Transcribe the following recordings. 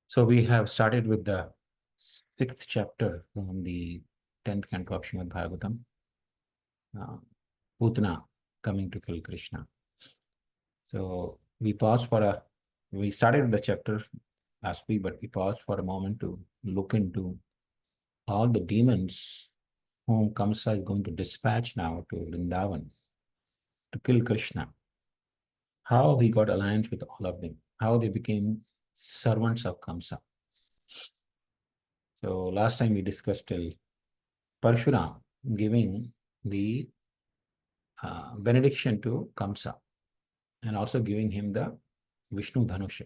So we have started with the 6th chapter from the 10th Canto of Srimad-Bhagavatam, Putana coming to kill Krishna. So we started the chapter last week, but we paused for a moment to look into all the demons whom Kamsa is going to dispatch now to Vrindavan to kill Krishna. How he got alliance with all of them, how they became servants of Kamsa. So last time we discussed till Parshuram giving the benediction to Kamsa and also giving him the Vishnu Dhanusha.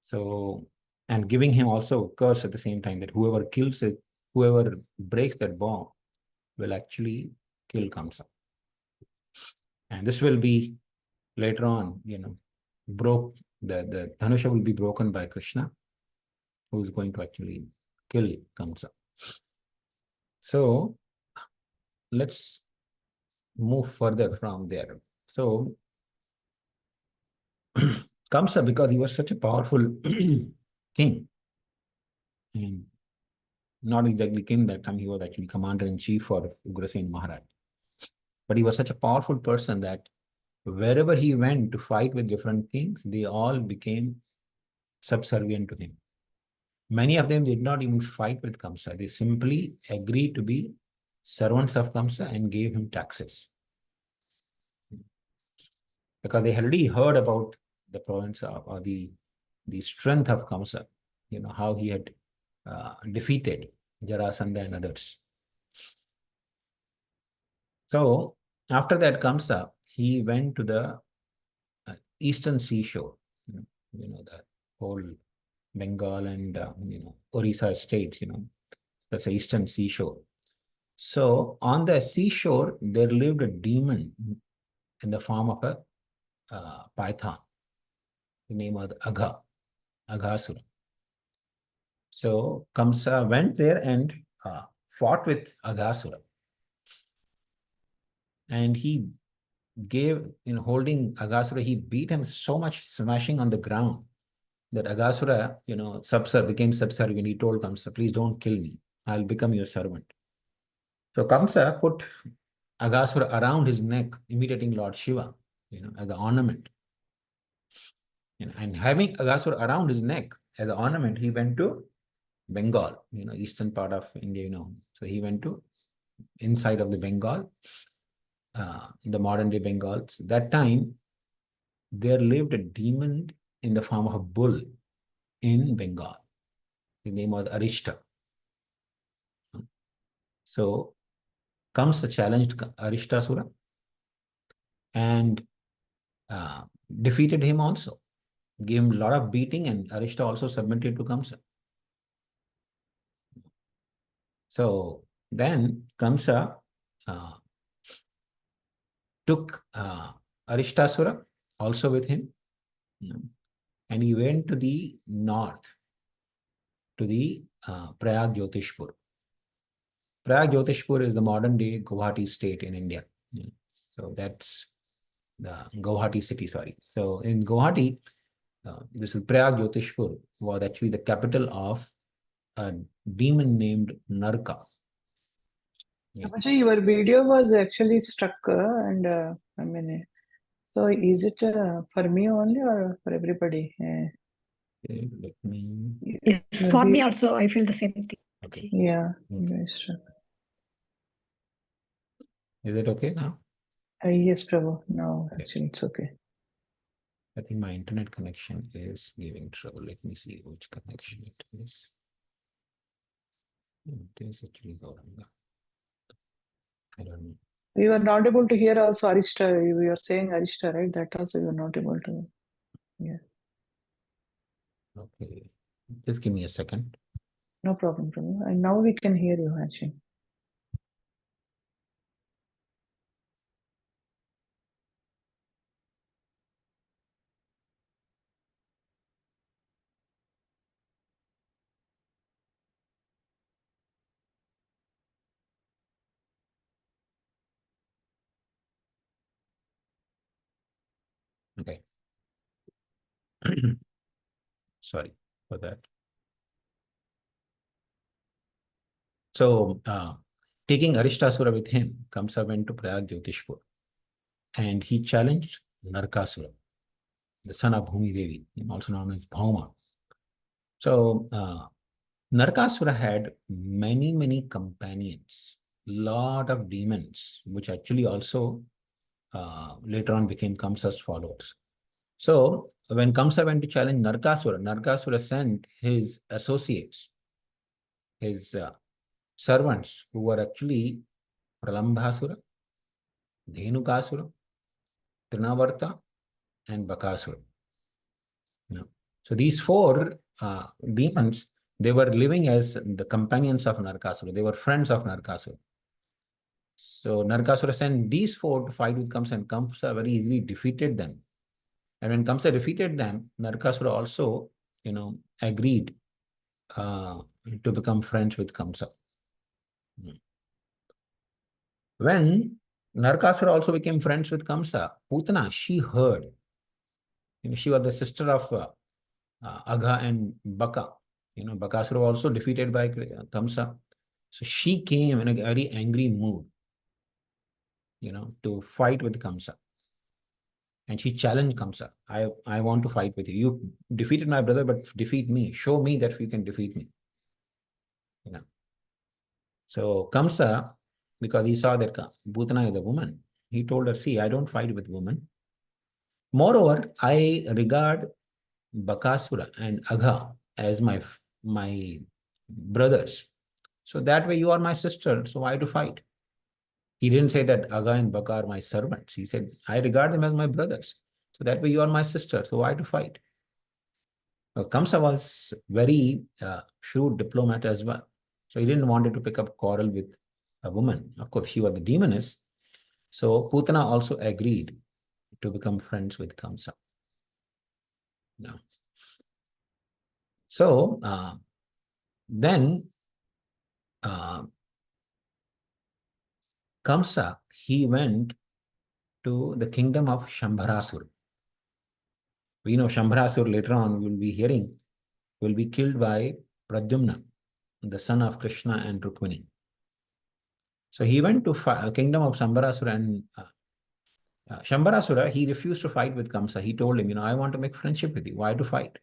So, and giving him also a curse at the same time that whoever kills it, whoever breaks that bomb will actually kill Kamsa. And this will be later on, the Dhanusha will be broken by Krishna, who is going to actually kill Kamsa. So let's move further from there. So Kamsa, because he was such a powerful king, and not exactly king that time, he was actually commander-in-chief for Ugrasen Maharaj. But he was such a powerful person that wherever he went to fight with different kings, they all became subservient to him. Many of them did not even fight with Kamsa. They simply agreed to be servants of Kamsa and gave him taxes. Because they had already heard about the province or the strength of Kamsa, how he had defeated Jarasandha and others. So after that Kamsa, he went to the eastern seashore, the whole Bengal and Orissa states, that's the eastern seashore. So on the seashore, there lived a demon in the form of a python. The name was Aghasura. So Kamsa went there and fought with Aghasura. And he gave, holding Aghasura, he beat him so much, smashing on the ground, that Aghasura, became subservient. He told Kamsa, please don't kill me. I'll become your servant. So Kamsa put Aghasura around his neck, imitating Lord Shiva, as an ornament. And having Aghasura around his neck as an ornament, he went to Bengal, eastern part of India, So he went to inside of the Bengal, the modern day Bengals. That time, there lived a demon in the form of a bull in Bengal. The name was Arishta. So Kamsa challenged Arishtasura and defeated him also. Gave him a lot of beating, and Arishta also submitted to Kamsa. So then Kamsa took Arishtasura also with him, and he went to the north, to the Prayag Jyotishpur. Prayag Jyotishpur is the modern day Guwahati state in India. So that's the Guwahati city, sorry. So in Guwahati, this is Prayag Jyotishpur, was actually the capital of a demon named Narka. Your video was actually stuck, and so is it for me only or for everybody? Okay, let me. It's for me also. I feel the same thing. Okay. Yeah. Okay. Is it okay now? Yes, Prabhu. No, actually, it's okay. I think my internet connection is giving trouble. Let me see which connection it is. It is actually Gauranga. I don't know. We were not able to hear also Arishta. We were saying Arishta, right? That also we were not able to. Yeah. Okay. Just give me a second. No problem, Prabhu. And now we can hear you, actually. Okay. Sorry for that. So, taking Arishtasura with him, Kamsa went to Prayag Jyotishpur and he challenged Narkasura, the son of Bhumi Devi, also known as Bhauma. So, Narkasura had many companions, lot of demons, which actually also later on became Kamsa's followers. So, when Kamsa went to challenge Narkasura, Narkasura sent his associates, his servants, who were actually Pralambhasura, Dhenukasura, Trinavarta, and Bakasura. So these four demons, they were living as the companions of Narkasura. They were friends of Narkasura. So Narkasura sent these four to fight with Kamsa, and Kamsa very easily defeated them. And when Kamsa defeated them, Narkasura also, agreed to become friends with Kamsa. When Narkasura also became friends with Kamsa, Putana, she heard. She was the sister of Agha and Baka. Bakasura was also defeated by Kamsa. So she came in a very angry mood, to fight with Kamsa. And she challenged Kamsa. I want to fight with you. You defeated my brother, but defeat me. Show me that you can defeat me. So Kamsa, because he saw that Putana is a woman, he told her, see, I don't fight with women. Moreover, I regard Bakasura and Agha as my brothers. So that way you are my sister, so why to fight? He didn't say that Agha and Baka are my servants. He said, I regard them as my brothers. So that way you are my sister, so why to fight? Kamsa was very shrewd diplomat as well. So he didn't want to pick up quarrel with a woman. Of course, she was the demoness. So Putana also agreed to become friends with Kamsa. Now, so then Kamsa, he went to the kingdom of Shambharasur. We know Shambharasur later on, we will be hearing, will be killed by Pradyumna, the son of Krishna and Rukmini. So he went to kingdom of Shambharasura, and Shambharasura, he refused to fight with Kamsa. He told him, I want to make friendship with you. Why to fight?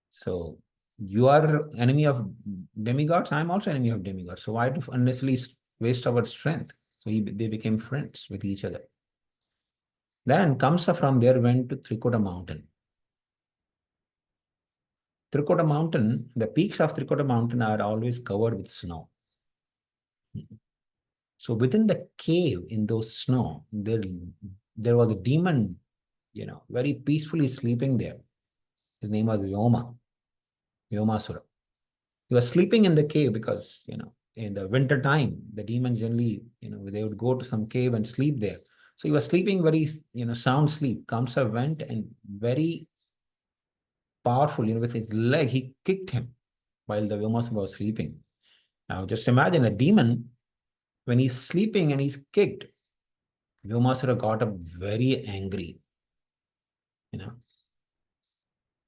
So you are enemy of demigods. I am also enemy of demigods. So why to unnecessarily waste our strength? So they became friends with each other. Then Kamsa from there went to Trikota mountain. Trikota mountain, the peaks of Trikota mountain are always covered with snow. So within the cave in those snow, there was a demon, very peacefully sleeping there. His name was Vyomasura. He was sleeping in the cave because, in the winter time, the demons generally, they would go to some cave and sleep there. So he was sleeping very, sound sleep. Kamsa went and very powerful, with his leg, he kicked him while the Vyomasura was sleeping. Now just imagine a demon, when he's sleeping and he's kicked, Vyomasura got up very angry,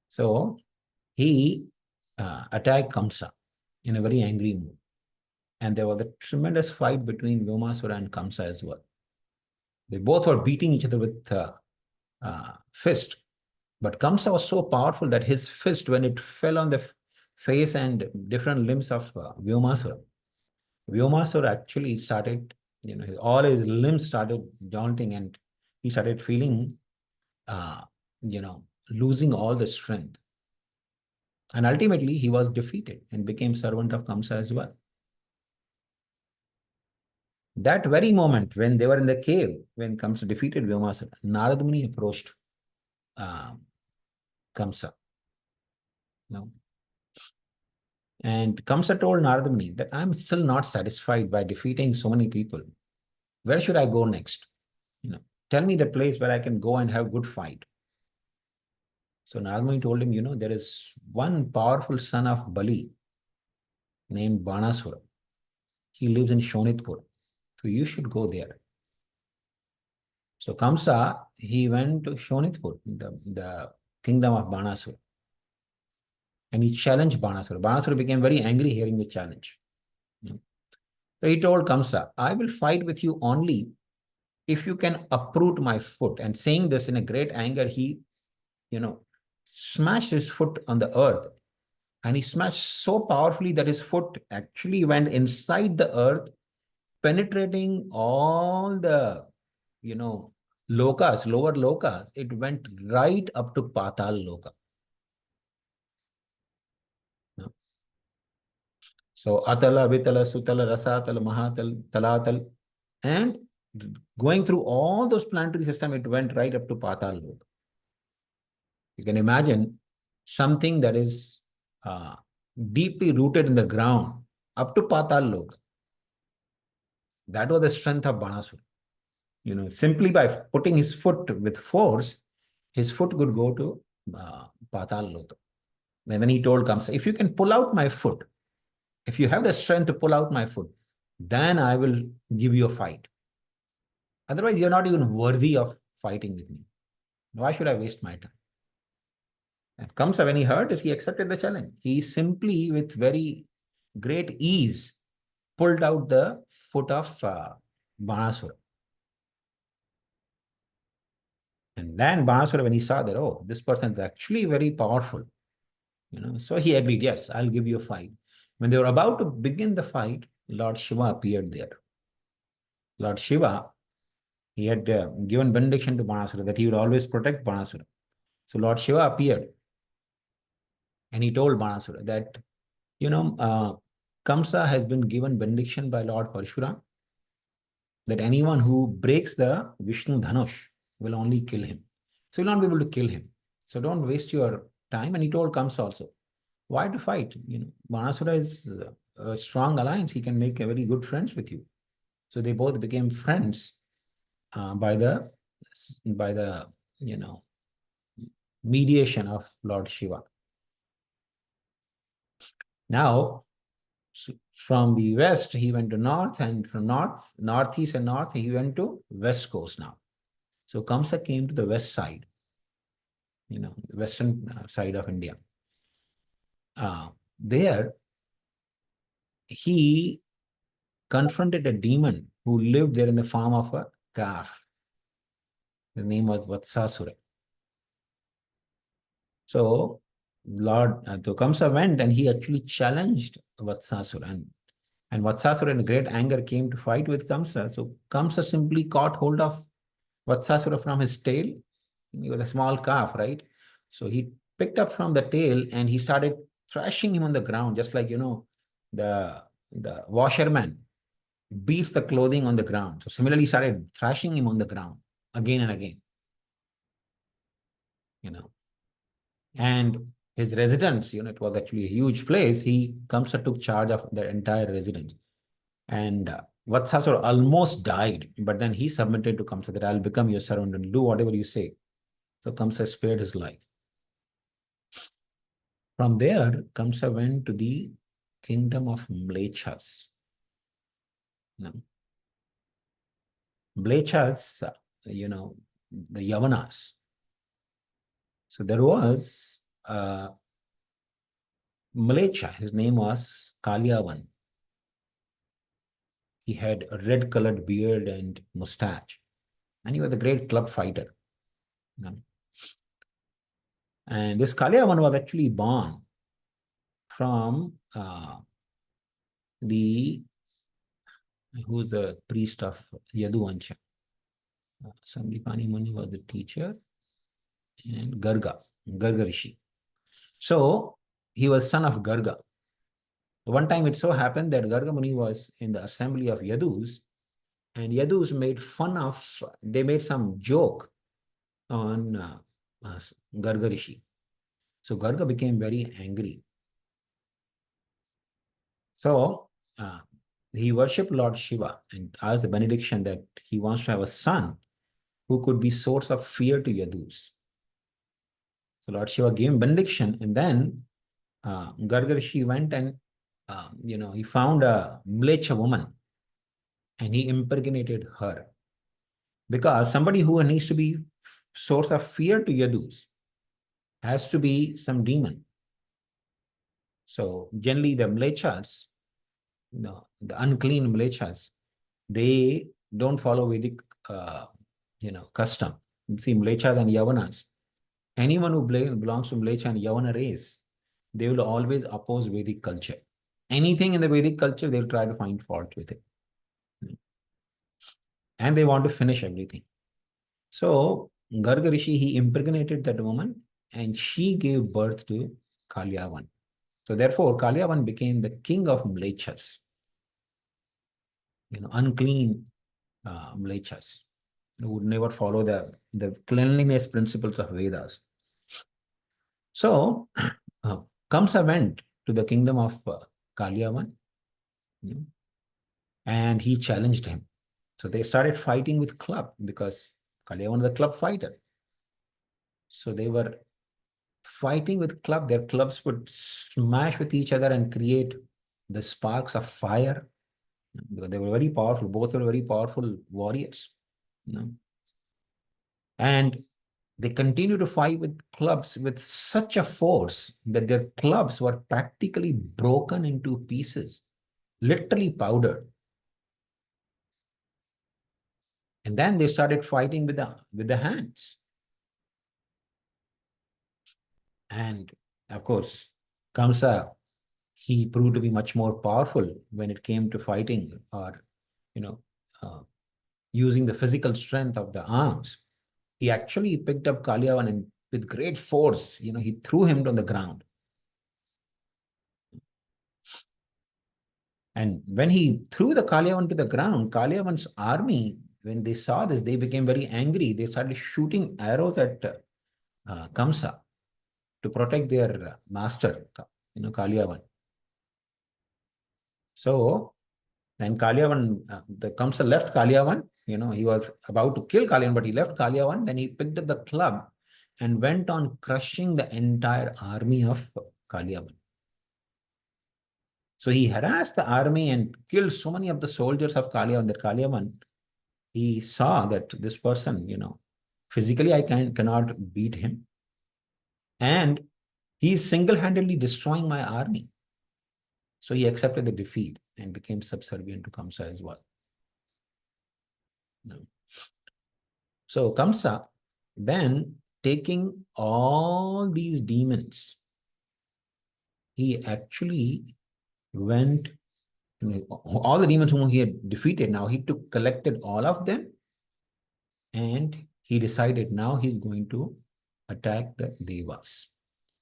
So he attacked Kamsa in a very angry mood. And there was a tremendous fight between Vyomasura and Kamsa as well. They both were beating each other with fist. But Kamsa was so powerful that his fist, when it fell on the face and different limbs of Vyomasura, Vyomasura actually started, all his limbs started daunting, and he started feeling, losing all the strength. And ultimately, he was defeated and became servant of Kamsa as well. That very moment, when they were in the cave, when Kamsa defeated Vyomasura, Narad Muni approached Kamsa. And Kamsa told Narad Muni that I'm still not satisfied by defeating so many people. Where should I go next? Tell me the place where I can go and have good fight. So Narad Muni told him, there is one powerful son of Bali named Banasura. He lives in Shonitpur. So you should go there. So Kamsa, he went to Shonitpur, the kingdom of Banasura. And he challenged Banasura. Banasura became very angry hearing the challenge. So he told Kamsa, I will fight with you only if you can uproot my foot. And saying this in a great anger, he, smashed his foot on the earth. And he smashed so powerfully that his foot actually went inside the earth, penetrating all the, lokas, lower lokas. It went right up to Patal Loka. So Atala, Vitala, Sutala, Rasatala, Mahatal, Talatal, and going through all those planetary systems, it went right up to Patal Loka. You can imagine something that is deeply rooted in the ground up to Patal Loka. That was the strength of Banasura. Simply by putting his foot with force, his foot could go to Patal Loka. And then he told Kamsa, if you can pull out my foot, if you have the strength to pull out my foot, then I will give you a fight. Otherwise, you're not even worthy of fighting with me. Why should I waste my time? And Kamsa, when he heard this, he accepted the challenge. He simply, with very great ease, pulled out the foot of Banasura. And then Banasura, when he saw that, oh, this person is actually very powerful, so he agreed, yes, I'll give you a fight. When they were about to begin the fight, Lord Shiva appeared there. Lord Shiva, he had given benediction to Banasura that he would always protect Banasura. So Lord Shiva appeared and he told Banasura that, Kamsa has been given benediction by Lord Parashurama that anyone who breaks the Vishnu Dhanush will only kill him. So you'll not be able to kill him. So don't waste your time. And he told Kamsa also, why to fight? Banasura is a strong alliance. He can make a very good friends with you. So they both became friends by the mediation of Lord Shiva. Now, from the west, he went to north, and from northeast and north, he went to west coast now. So Kamsa came to the west side, the western side of India. There, he confronted a demon who lived there in the form of a calf. The name was Vatsasura. So Lord Kamsa went and he actually challenged Vatsasura. And Vatsasura in great anger came to fight with Kamsa. So Kamsa simply caught hold of Vatsasura from his tail. He was a small calf, right? So he picked up from the tail and he started thrashing him on the ground, just like, the washerman beats the clothing on the ground. So similarly, he started thrashing him on the ground again and again. And his residence, it was actually a huge place. Kamsa took charge of the entire residence. And Vatsasura almost died, but then he submitted to Kamsa that I'll become your servant and do whatever you say. So Kamsa spared his life. From there, Kamsa went to the kingdom of Mlechas. Mlechas, the Yavanas. So there was Mlecha, his name was Kalyavan. He had a red-colored beard and mustache. And he was a great club fighter. And this Kalyavan was actually born from who's the priest of Yaduvansha. Sandipani Muni was the teacher, and Garga Rishi. So he was son of Garga. One time it so happened that Garga Muni was in the assembly of Yadus, and Yadus they made some joke on Garga Rishi. So Garga became very angry. So he worshipped Lord Shiva and asked the benediction that he wants to have a son who could be source of fear to Yadus. So Lord Shiva gave him benediction, and then Garga Rishi went and he found a Mlecha woman and he impregnated her. Because somebody who needs to be source of fear to Yadus, has to be some demon. So generally the mlechas, the unclean mlechas, they don't follow Vedic, custom. See, mlechas and yavanas, anyone who belongs to mlecha and yavana race, they will always oppose Vedic culture. Anything in the Vedic culture, they'll try to find fault with it. And they want to finish everything. So Garga Rishi, he impregnated that woman and she gave birth to Kalyavan. So therefore, Kalyavan became the king of mlechas, unclean mlechas, who would never follow the cleanliness principles of Vedas. So Kamsa went to the kingdom of Kalyavan, and he challenged him. So they started fighting with club because Kalyavan was a club fighter. So they were fighting with club. Their clubs would smash with each other and create the sparks of fire, because they were very powerful. Both were very powerful warriors. And they continued to fight with clubs with such a force that their clubs were practically broken into pieces, literally powdered. And then they started fighting with the hands. And of course, Kamsa, he proved to be much more powerful when it came to fighting or, using the physical strength of the arms. He actually picked up Kalyavan and with great force, he threw him on the ground. And when he threw the Kalyavan to the ground, Kalyavan's army, when they saw this, they became very angry. They started shooting arrows at Kamsa to protect their master, Kalyavan. So then Kalyavan, the Kamsa left Kalyavan. He was about to kill Kalyavan, but he left Kalyavan. Then he picked up the club and went on crushing the entire army of Kalyavan. So he harassed the army and killed so many of the soldiers of Kalyavan that Kalyavan, he saw that this person, physically I cannot beat him. And he is single-handedly destroying my army. So he accepted the defeat and became subservient to Kamsa as well. So Kamsa, then taking all these demons, he actually went, all the demons whom he had defeated, now he collected all of them, and he decided now he's going to attack the Devas.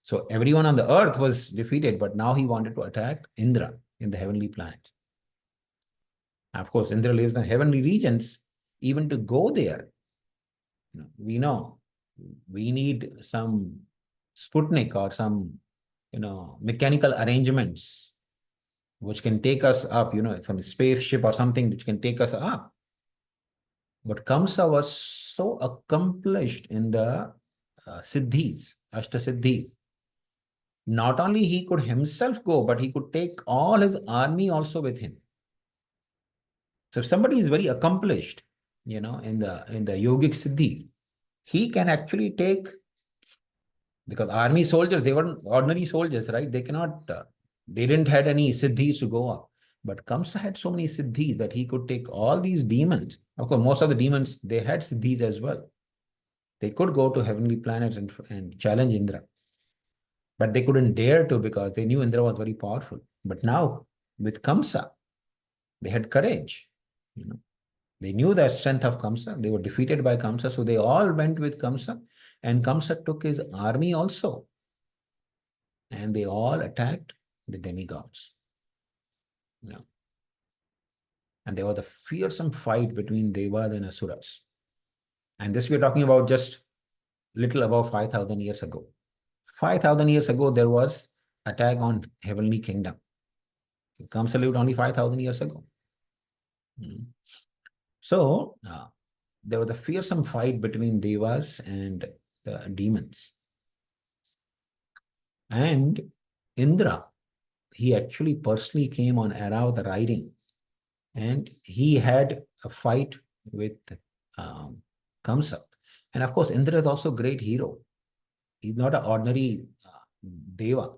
So everyone on the earth was defeated, but now he wanted to attack Indra in the heavenly planets. Of course, Indra lives in heavenly regions. Even to go there, we know we need some Sputnik or some, mechanical arrangements which can take us up, some spaceship or something which can take us up. But Kamsa was so accomplished in the siddhis, Ashtasiddhis. Not only he could himself go, but he could take all his army also with him. So if somebody is very accomplished, in the yogic siddhis, he can actually take, because army soldiers, they weren't ordinary soldiers, right? They cannot, they didn't had any siddhis to go up. But Kamsa had so many siddhis that he could take all these demons. Of course, most of the demons, they had siddhis as well. They could go to heavenly planets and challenge Indra. But they couldn't dare to because they knew Indra was very powerful. But now, with Kamsa, they had courage. They knew the strength of Kamsa. They were defeated by Kamsa. So they all went with Kamsa. And Kamsa took his army also. And they all attacked the demigods. And there was a fearsome fight between Devas and Asuras. And this we are talking about just little above 5,000 years ago. 5,000 years ago, there was attack on heavenly kingdom. Kamsa lived only 5,000 years ago. So there was a fearsome fight between Devas and the demons. And Indra, he actually personally came on Airavat riding, and he had a fight with Kamsa. And of course, Indra is also a great hero. He's not an ordinary deva.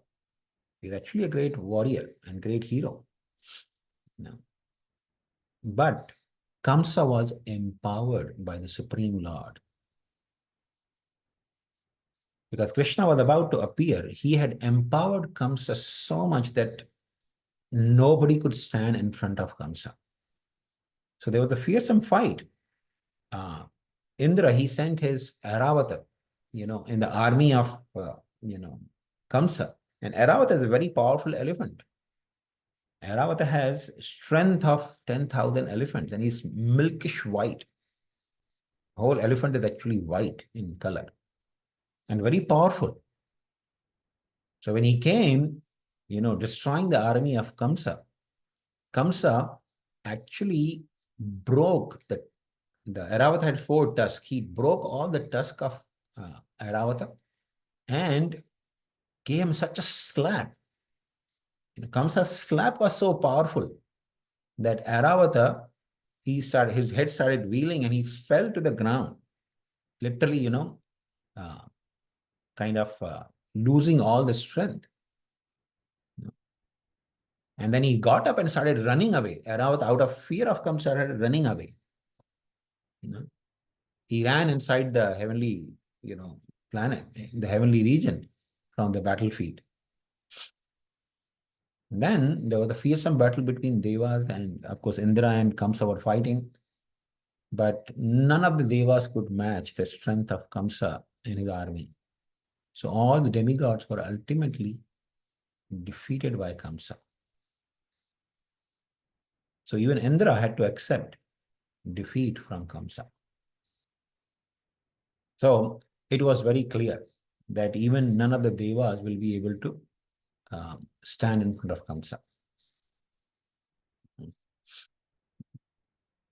He's actually a great warrior and great hero. No. But Kamsa was empowered by the Supreme Lord. Because Krishna was about to appear, he had empowered Kamsa so much that nobody could stand in front of Kamsa. So there was a fearsome fight. Indra, he sent his Airavata, in the army of, Kamsa. And Airavata is a very powerful elephant. Airavata has strength of 10,000 elephants and he's milkish white. The whole elephant is actually white in color and very powerful. So when he came, destroying the army of Kamsa, Kamsa actually broke the Airavata had 4 tusks. He broke all the tusks of Airavata and gave him such a slap. Kamsa's slap was so powerful that Airavata, his head started wheeling and he fell to the ground, literally, losing all the strength. And then he got up and started running away. Airavata, out of fear of Kamsa, started running away. He ran inside the heavenly, planet, the heavenly region from the battlefield. And then there was a fearsome battle between Devas, and of course Indra and Kamsa were fighting. But none of the Devas could match the strength of Kamsa and his army. So all the demigods were ultimately defeated by Kamsa. So even Indra had to accept defeat from Kamsa. So it was very clear that even none of the Devas will be able to stand in front of Kamsa.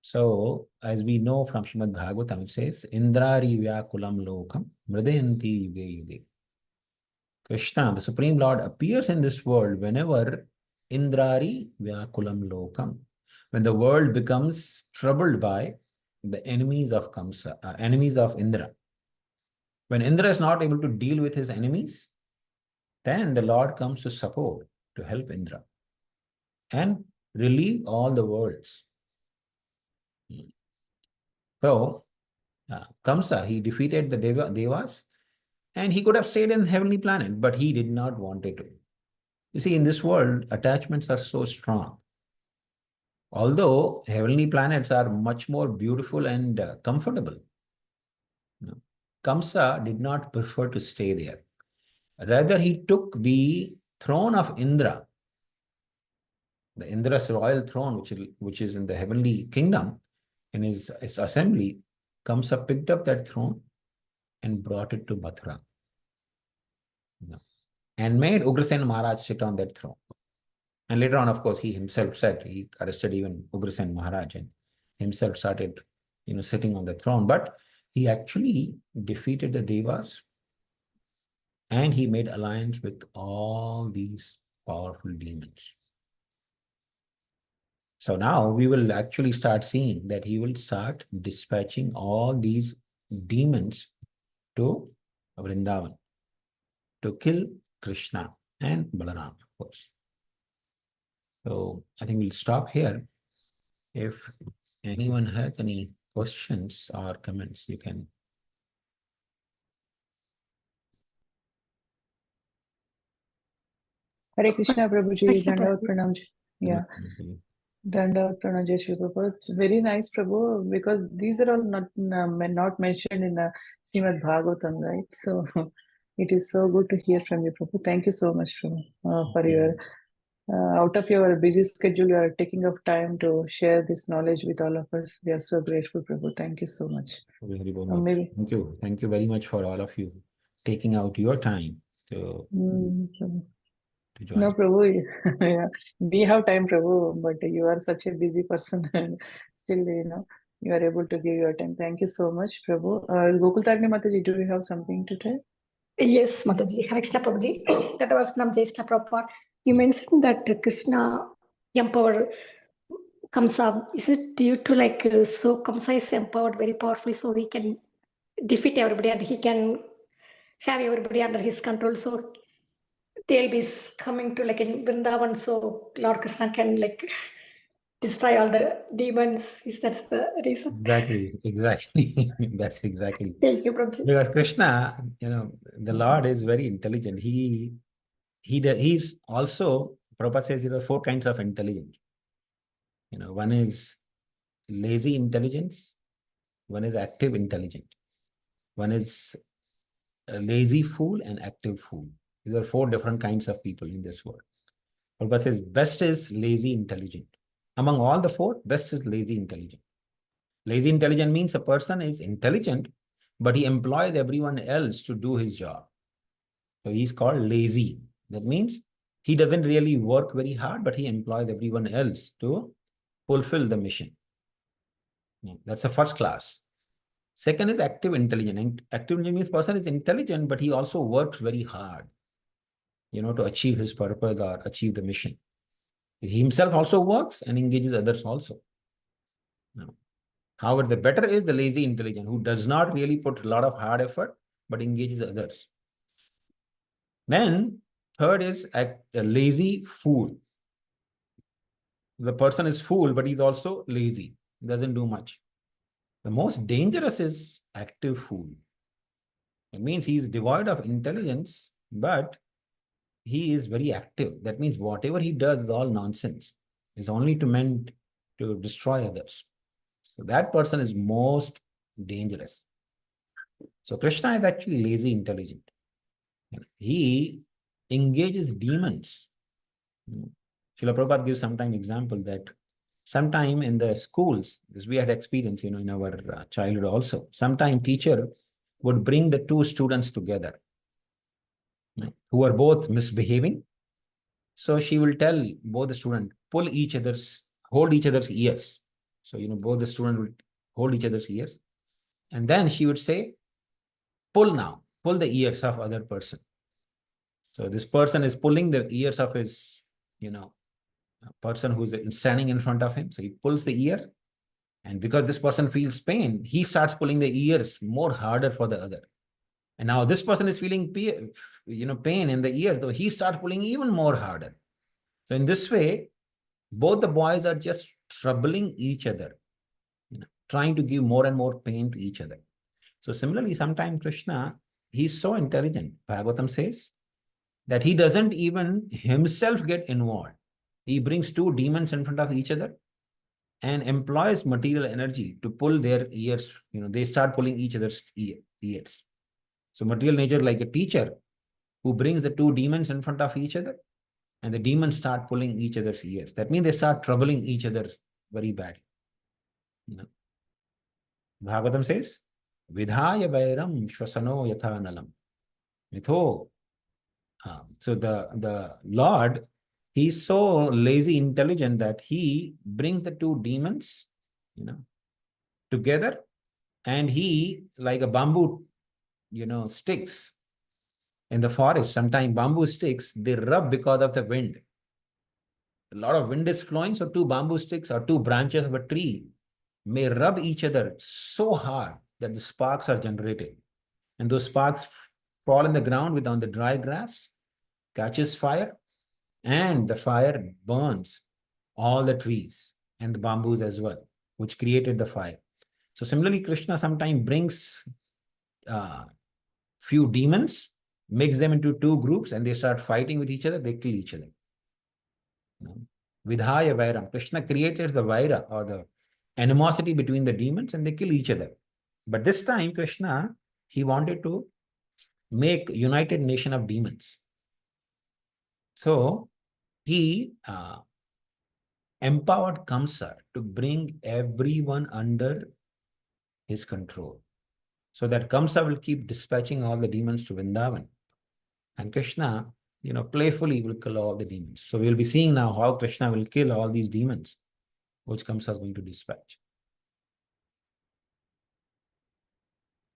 So, as we know from Srimad-Bhagavatam, it says, Indrari Vyakulam Lokam Mridayanti Yuge Yuge. Krishna, the Supreme Lord, appears in this world whenever Indrari Vyakulam Lokam, when the world becomes troubled by the enemies of Kamsa, enemies of Indra. When Indra is not able to deal with his enemies, then the Lord comes to support, to help Indra and relieve all the worlds. So, Kamsa, he defeated the Devas and he could have stayed in the heavenly planet, but he did not want it to. You see, in this world, attachments are so strong. Although heavenly planets are much more beautiful and comfortable, Kamsa did not prefer to stay there. Rather, he took the throne of Indra, the Indra's royal throne, which is in the heavenly kingdom, in his assembly. Kamsa picked up that throne and brought it to Mathura, and made Ugrasen Maharaj sit on that throne. And later on, of course, he himself said he arrested even Ugrasen Maharaj and himself started, sitting on the throne. But he actually defeated the Devas and he made alliance with all these powerful demons. So now we will actually start seeing that he will start dispatching all these demons to Vrindavan to kill Krishna and Balaram, of course. So I think we'll stop here. If anyone has any questions or comments, you can. Hare Krishna, Prabhuji. Krishna Dandavat Prabhu. Pranam. Yeah. Dandavat Pranam, Jai Shri Prabhu. It's very nice, Prabhu, because these are all not mentioned in the Srimad-Bhagavatam, right? So it is so good to hear from you, Prabhu. Thank you so much, Prabhu, for your out of your busy schedule, you are taking up time to share this knowledge with all of us. We are so grateful, Prabhu. Thank you so much. Maybe. Thank you. Thank you very much for all of you taking out your time to join. No, Prabhu. Yeah. We have time, Prabhu, but you are such a busy person and still, you are able to give your time. Thank you so much, Prabhu. Gokula Mataji, do you have something to tell? Yes, Mataji. Hare Krishna Prabhuji. That was from Jeshna Prabhupada. You mentioned that Krishna empowered Kamsa. Is it due to so Kamsa is empowered very powerfully, so he can defeat everybody and he can have everybody under his control. So they'll be coming to like in Vrindavan, so Lord Krishna can like destroy all the demons. Is that the reason? Exactly. That's exactly. Thank you, Prabhuji. Because Krishna, the Lord is very intelligent. He's also, Prabhupada says there are 4 kinds of intelligence. One is lazy intelligence, one is active intelligence, one is a lazy fool and active fool. These are 4 different kinds of people in this world. Prabhupada says best is lazy intelligent. Among all the 4, best is lazy intelligent. Lazy intelligent means a person is intelligent, but he employs everyone else to do his job. So he's called lazy. That means he doesn't really work very hard, but he employs everyone else to fulfill the mission. That's the first class. Second is active intelligence. And active intelligence means person is intelligent, but he also works very hard, to achieve his purpose or achieve the mission. He himself also works and engages others also. However, the better is the lazy intelligent, who does not really put a lot of hard effort, but engages others. Then, third is a lazy fool. The person is fool, but he's also lazy. He doesn't do much. The most dangerous is active fool. It means he is devoid of intelligence, but he is very active. That means whatever he does is all nonsense. It's only meant to destroy others. So that person is most dangerous. So Krishna is actually lazy intelligent. He engages demons. Srila Prabhupada gives sometime example that sometime in the schools, this we had experience, in our childhood also. Sometime teacher would bring the 2 students together, who are both misbehaving. So she will tell both the students, hold each other's ears. So, both the students will hold each other's ears. And then she would say, pull the ears of other person. So this person is pulling the ears of his, person who's standing in front of him. So he pulls the ear. And because this person feels pain, he starts pulling the ears more harder for the other. And now this person is feeling pain in the ears, though he starts pulling even more harder. So in this way, both the boys are just troubling each other, trying to give more and more pain to each other. So similarly, sometimes Krishna, he's so intelligent. Bhagavatam says that he doesn't even himself get involved. He brings 2 demons in front of each other and employs material energy to pull their ears. They start pulling each other's ears. So material nature, like a teacher who brings the 2 demons in front of each other, and the demons start pulling each other's ears. That means they start troubling each other very badly. Bhagavatam says, Vidhaya Vairam Shvasano Yatha Nalam. Mitho. So the Lord, he's so lazy intelligent that he brings the 2 demons, together, and he, like a bamboo, sticks in the forest. Sometimes bamboo sticks, they rub because of the wind. A lot of wind is flowing, so 2 bamboo sticks or 2 branches of a tree may rub each other so hard that the sparks are generated. And those sparks fall in the ground on the dry grass, catches fire, and the fire burns all the trees and the bamboos as well, which created the fire. So similarly, Krishna sometimes brings few demons, makes them into 2 groups, and they start fighting with each other, they kill each other. Vidhaya Vairam. Krishna created the Vaira, or the animosity between the demons, and they kill each other. But this time, Krishna, he wanted to make united nation of demons. So he empowered Kamsa to bring everyone under his control, so that Kamsa will keep dispatching all the demons to Vrindavan. And Krishna, playfully will kill all the demons. So we'll be seeing now how Krishna will kill all these demons, which Kamsa is going to dispatch.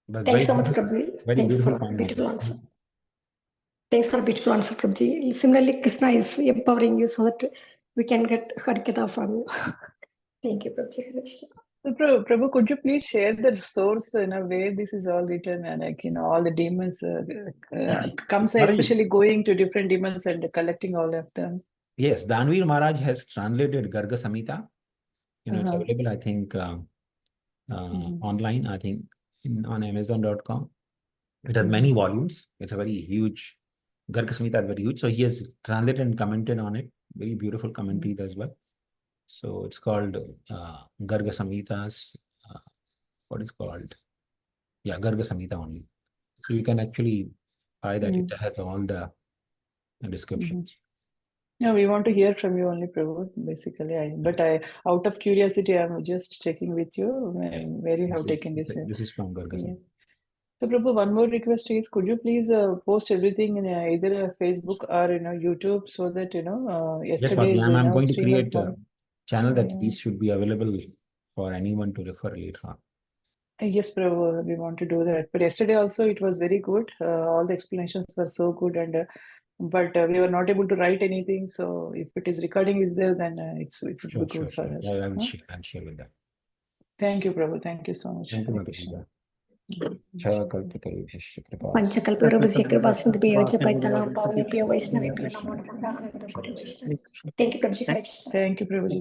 But Thanks so much, Prabhuji. very Thank you beautiful for a beautiful comment. answer. Thanks for a beautiful answer, Prabhuji. Similarly, Krishna is empowering you so that we can get Harikatha from you. Thank you, Prabhuji. Hare Krishna. So, Prabhu, could you please share the source, where this is all written, and all the demons, Kamsa Maharaj, especially going to different demons and collecting all of them. yes, Danvir Maharaj has translated Garga Samhita. It's available, I think, online, I think, on Amazon.com. It has many volumes. It's a very huge, Garga Samhita is very huge. So he has translated and commented on it. Very beautiful commentaries as well. So it's called Garga Samhitas. What is called? Yeah, Garga Samhita only. So you can actually buy that. It has all the descriptions. No, we want to hear from you only, Prabhu, basically. But out of curiosity, I'm just checking with you where you have taken this. This is from Garga Samhita. So, Prabhu, one more request is, could you please post everything in either Facebook or YouTube, so that yesterday's Yes, I'm going to create Srimad a channel that these should be available for anyone to refer later on. Yes, Prabhu, we want to do that. But yesterday also it was very good. All the explanations were so good, and but we were not able to write anything. So if it is recording is there, then it would be good for us. Yeah, I'll share with that. Thank you, Prabhu. Thank you so much. Thank you, Mataji. Panchakalpurvasya kripa sindhubhyo paitalam pavanebhyo vaishnavebhyo namo namo. Thank you, Prabhuji. Thank you, Prabhuji.